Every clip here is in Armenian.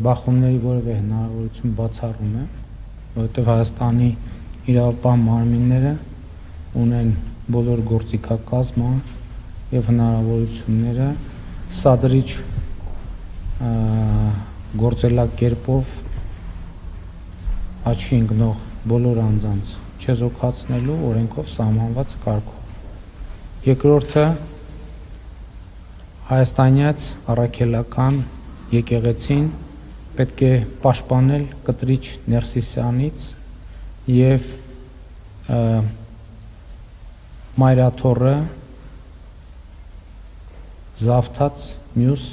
բախումների որևէ հնարավորություն բացառում է, որովհետև Հայաստանի իրավապահ մարմինները ունեն բոլոր գործիքակազմը եւ հնարավորությունները սադրիչ գործելակերպով աչքի ընկնող բոլոր անձանց չեզոքացնելու օրենքով սահմանված կարգով։ Երկրորդը հայաստանյաց առաքելական եկեղեցին պետք է պաշտպանել կտրիչ Ներսիսյանից եւ մայրաթոռը զավթած մյուս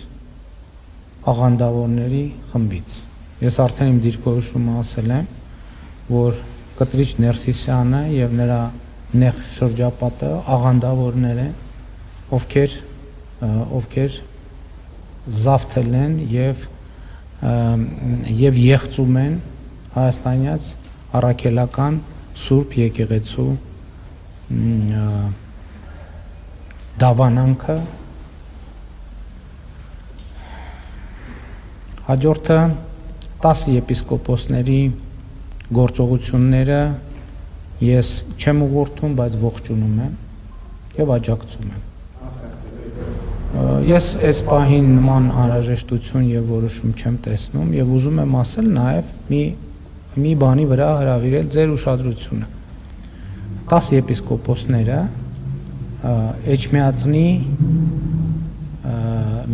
աղանդավորների խմբից։ Ես արդեն իմ դիրքորոշումը ասել եմ, որ կտրիչ Ներսիսյանը եւ նրա նեղ շրջապատը աղանդավորներ են, ովքեր զավթել են եւ եղծում են հայաստանյաց առաքելական Սուրբ եկեղեցու դավանանքը։ Հաջորդը 10 եպիսկոպոսների գործողությունները ես չեմ ուղղորդում, բայց ողջունում եմ եւ աջակցում եմ։ Ես այս պահին նման անհրաժեշտություն եւ որոշում չեմ տեսնում եւ ուզում եմ ասել նաեւ մի բանի վրա հրավիրել ձեր ուշադրությունը։ 10 եպիսկոպոսները Էջմիածնի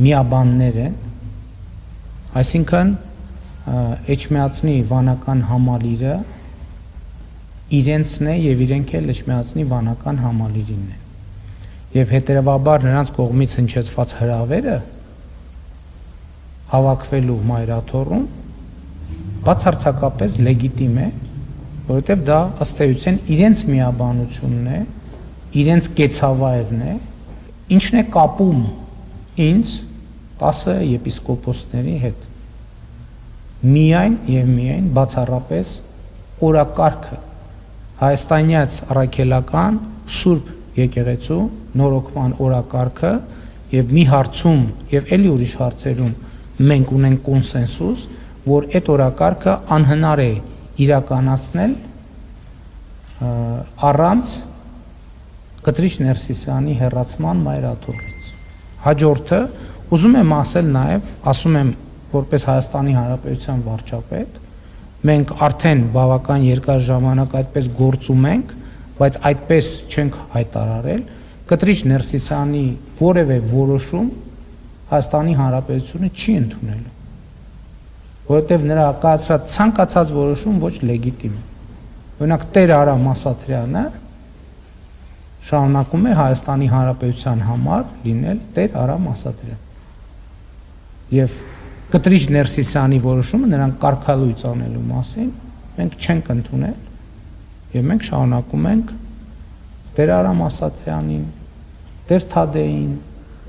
միաբաններ են, այսինքն Էջմիածնի վանական համալիրը իրենցն է եւ իրենք էլ Էջմիածնի վանական համալիրին են։ Եվ հետևաբար նրանց կողմից հնչեցված հրավերը հավաքվելու մայրաթոռում բացարձակապես լեգիտիմ է, որովհետև դա ըստ էության իրենց միաբանությունն է, իրենց կեցավայրն է, ինչն է կապում ինձ 10 եպիսկոպոսների հետ։ Միայն եւ միայն բացառապես օրակարգը հայաստանյաց առաքելական Սուրբ եկեղեցու նորոգման օրակարգը եւ մի հարցում եւ էլի ուրիշ հարցերում մենք ունենք կոնսենսուս, որ այդ օրակարգը անհնար է իրականացնել առանց կտրիչ Ներսիսյանի հեռացման մայրաթոռից։ Հաջորդը ուզում եմ ասել նաեւ, ասում եմ որպես Հայաստանի Հանրապետության վարչապետ, մենք արդեն բավական երկար ժամանակ այդպես գործում ենք, բայց այդպես չենք հայտարարել, կտրիչ Ներսիսյանի որևէ որոշում Հայաստանի Հանրապետությունը չի ընդունելու, որովհետև նրա կայացրած ցանկացած որոշում ոչ լեգիտիմ է։ Օրինակ Տեր Արամ Ասատրյանը շարունակում է Հայաստանի Հանրապետության համար լինել Տեր Արամ Ասատրյան։ Եվ կտրիչ Ներսիսյանի որոշումը նրան կարգալույծ անելու մասին մենք չենք ընդունել եւ մենք շարունակում ենք Տեր Արամ Ասատրյանին, Տեր Թադեին,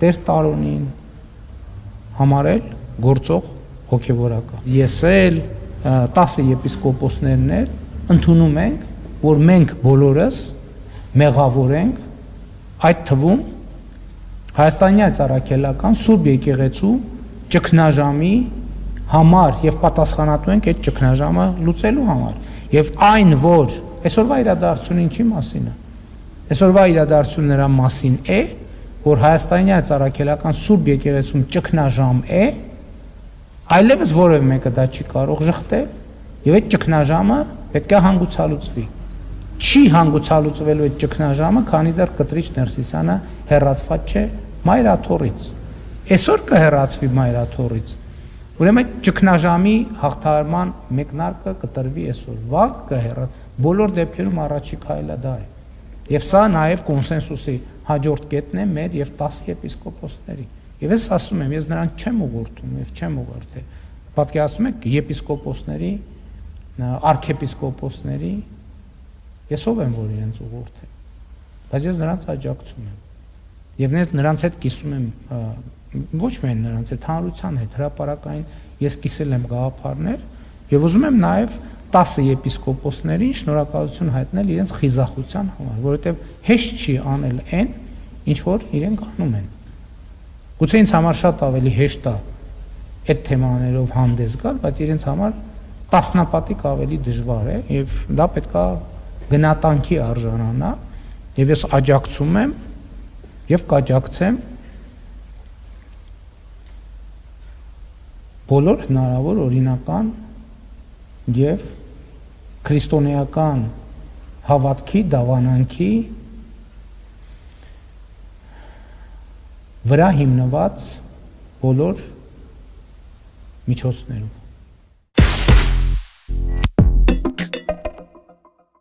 Տեր Տարոնին համարել գործող հոգևորական։ Ես էլ 10 եպիսկոպոսներն էլ ընդունում ենք, որ մենք բոլորս մեղավոր ենք այդ թվում հայաստանյաց առաքելական Սուրբ եկեղեցու ճգնաժամի համար եւ պատասխանատու ենք այդ ճգնաժամը լուծելու համար։ Եվ այն, որ այսօրվա իրադարձությունը ինչի մասին է։ Այսօրվա իրադարձությունը նրա մասին է, որ հայաստանյաց առաքելական Սուրբ եկեղեցում ճգնաժամ է, այլևս որևէ մեկը դա չի կարող ժխտել, եւ այդ ճգնաժամը պետք է հանգուցալուծվի։ Չի հանգուցալուծվելու այդ ճգնաժամը, քանի դեռ կտրիչ Ներսիսյանը հեռացված չէ մայրաթոռից։ Այսօր կհեռացվի մայրաթոռից։ Ուրեմն ճգնաժամի հաղթահարման մեկնարկը կտրվի այսօր, վաղ կհեռա։ Բոլոր դեպքերում առաջի քայլը դա է։ Եվ սա նաև կոնսենսուսի հաջորդ կետն է մեր եւ 10 եպիսկոպոսների։ Եվ ես ասում եմ, ես նրանց չեմ ուղղորդում եւ չեմ ուղղորդել։ Պատկերացնում եք եպիսկոպոսների, արքեպիսկոպոսների, ես ով եմ որ իրենց ուղղորդել։ Բայց ես նրանց աջակցում եմ։ Եվ նրանց հետ կիսում եմ ոչ միայն նրանց հետ, հանրության հետ, հրապարակային ես կիսել եմ գաղափարներ եւ ուզում եմ նաեւ 10 եպիսկոպոսներին շնորհակալություն հայտնել իրենց խիզախության համար, որովհետեւ հեշտ չի անել այն, ինչ որ իրենք անում են։ Գուցե ինձ համար շատ ավելի հեշտ է այդ թեմաներով հանդես գալ, բայց իրենց համար տասնապատիկ ավելի դժվար է եւ դա պետքա գնահատանքի արժանանա եւ ես աջակցում եմ եւ կաջակցեմ բոլոր հնարավոր օրինական եւ քրիստոնեական հավատքի, դավանանքի վրա հիմնված բոլոր միջոցներով